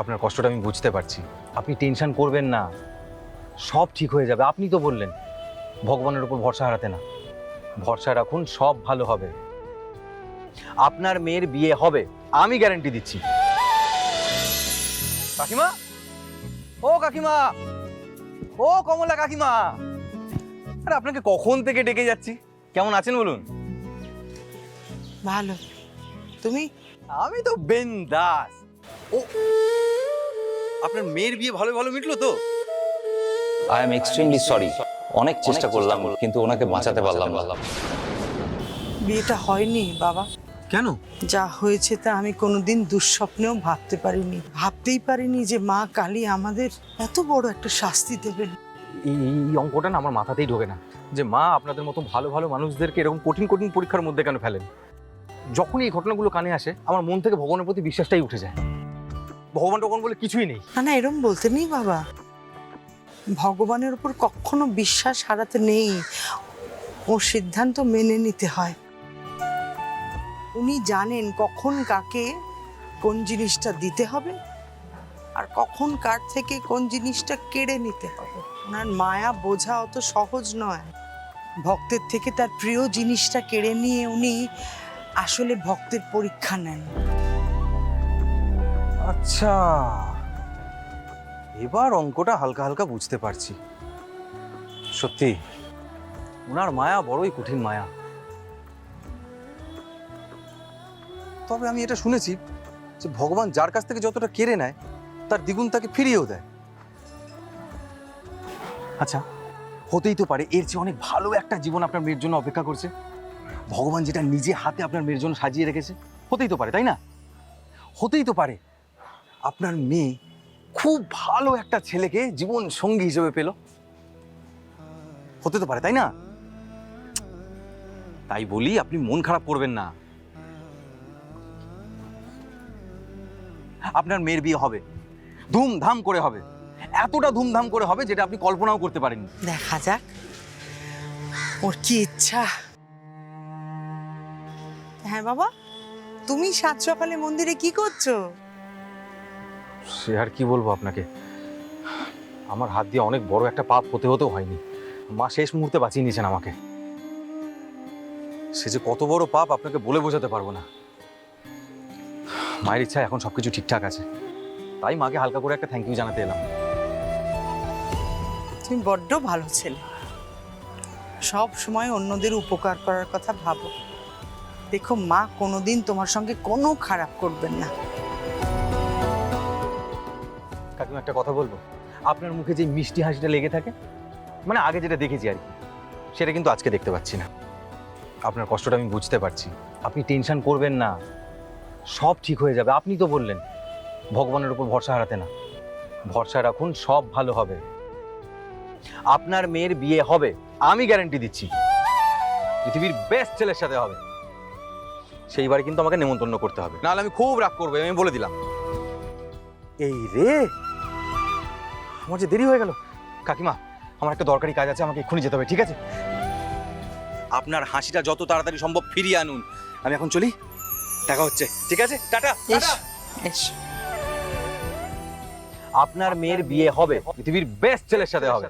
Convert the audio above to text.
আপনার কষ্টটা আমি বুঝতে পারছি। আপনি টেনশন করবেন না, সব ঠিক হয়ে যাবে। আপনি তো বললেন ভগবানের উপর ভরসা হারাতে না। ভরসা রাখুন, সব ভালো হবে। আপনার মেয়ের বিয়ে হবে, আমি গ্যারান্টি দিচ্ছি। কাকিমা, ও কাকিমা, ও কমলা কাকিমা, আরে আপনাকে কখন থেকে ডেকে যাচ্ছি। কেমন আছেন বলুন? ভালো। তুমি? আমি তো বিন্দাস। ও, আপনার মেয়ের বিয়ে ভালো ভালো মিটলো তো? I am extremely sorry. অনেক চেষ্টা করলাম কিন্তু ওনাকে বাঁচাতে পারলাম না। বিয়েটা হয়নি বাবা। কেন? যা হয়েছে তা আমি কোনোদিন দুঃস্বপ্নেও ভাবতে পারিনি। ভাবতেই পারিনি যে মা কালী আমাদের এত বড় একটা শাস্তি দেবেন। এই অঙ্কটা না আমার মাথাতেই ঢোকে না, যে মা আপনাদের মতো ভালো ভালো মানুষদেরকে এরকম কঠিন কঠিন পরীক্ষার মধ্যে কেন ফেলেন। যখনই এই ঘটনাগুলো কানে আসে আমার মন থেকে ভগবানের প্রতি বিশ্বাসটাই উঠে যায়। ভগবান টগবান বলে কিছুই নেই। না না, এরম বলতে নেই বাবা। ভগবানের উপর কখনো বিশ্বাস হারাতে নেই। ওর সিদ্ধান্ত মেনে নিতে হয়। উনি জানেন কখন কাকে কোন জিনিসটা দিতে হবে আর কখন কার থেকে কোন জিনিসটা কেড়ে নিতে হবে। ওনার মায়া বোঝা অত সহজ নয়। ভক্তের থেকে তার প্রিয় জিনিসটা কেড়ে নিয়ে উনি আসলে ভক্তের পরীক্ষা নেন। আচ্ছা, এবার অঙ্কটা হালকা হালকা বুঝতে পারছি। সত্যি ওনার মায়া বড়ই কঠিন মায়া। তবে আমি এটা শুনেছি যে ভগবান যার কাছ থেকে যতটা কেড়ে নেয় তার দ্বিগুণ তাকে ফিরিয়েও দেয়। আচ্ছা, হতেই তো পারে এর চেয়ে অনেক ভালো একটা জীবন আপনার মেয়ের জন্য অপেক্ষা করছে। ভগবান যেটা নিজে হাতে আপনার মেয়ের জন্য সাজিয়ে রেখেছে, হতেই তো পারে, তাই না? হতেই তো পারে আপনার মেয়ে খুব ভালো একটা ছেলেকে জীবন সঙ্গী হিসেবে পেল। হতে তো পারে, তাই না? তাই বলি আপনি মন খারাপ করবেন না। আপনার মেয়ের বিয়ে হবে, ধুমধাম করে হবে। এতটা ধুমধাম করে হবে যেটা আপনি কল্পনাও করতে পারেননি। দেখা যাক ওর কি ইচ্ছা। হ্যাঁ বাবা, তুমি সাত সকালে মন্দিরে কি করছো? সে আর কি বলবো আপনাকে, আমার হাত দিয়ে অনেক বড় একটা পাপ হতে হতেও হয়নি। মা শেষ মুহূর্তে বাঁচিয়ে নিয়েছেন আমাকে। সে যে কত বড় পাপ আপনাকে বলে বোঝাতে পারবো না। মায়ের ইচ্ছা এখন সবকিছু ঠিকঠাক আছে, তাই মাকে হালকা করে একটা থ্যাংক ইউ জানাতে এলাম। তুমি বড্ড ভালো ছেলে, সব সময় অন্যদের উপকার করার কথা ভাবো। দেখো মা কোনোদিন তোমার সঙ্গে কোনো খারাপ করবেন না। কাকিমা একটা কথা বলবো, আপনার মুখে যে মিষ্টি হাসিটা লেগে থাকে, মানে আগে যেটা দেখেছি আর কি, সেটা কিন্তু আজকে দেখতে পাচ্ছি না। আপনার কষ্টটা আমি বুঝতে পারছি। আপনি টেনশন করবেন না, সব ঠিক হয়ে যাবে। আপনি তো বললেন ভগবানের উপর ভরসা হারাতে না। ভরসা রাখুন, সব ভালো হবে। আপনার মেয়ের বিয়ে হবে, আমি গ্যারান্টি দিচ্ছি। পৃথিবীর বেস্ট ছেলের সাথে হবে। সেইবারে কিন্তু আমাকে নেমন্তন্ন করতে হবে, নাহলে আমি খুব রাগ করবো, আমি বলে দিলাম। এই রে, আমার যে দেরি হয়ে গেল। কাকিমা, আমার একটা দরকারি কাজ আছে, আমাকে এক্ষুনি যেতে হবে, ঠিক আছে? আপনার হাসিটা যত তাড়াতাড়ি সম্ভব ফিরিয়ে আনুন। আমি এখন চলি, দেখা হচ্ছে, ঠিক আছে? টাটা। S S. আপনার মেয়ের বিয়ে হবে, পৃথিবীর বেস্ট ছেলের সাথে হবে।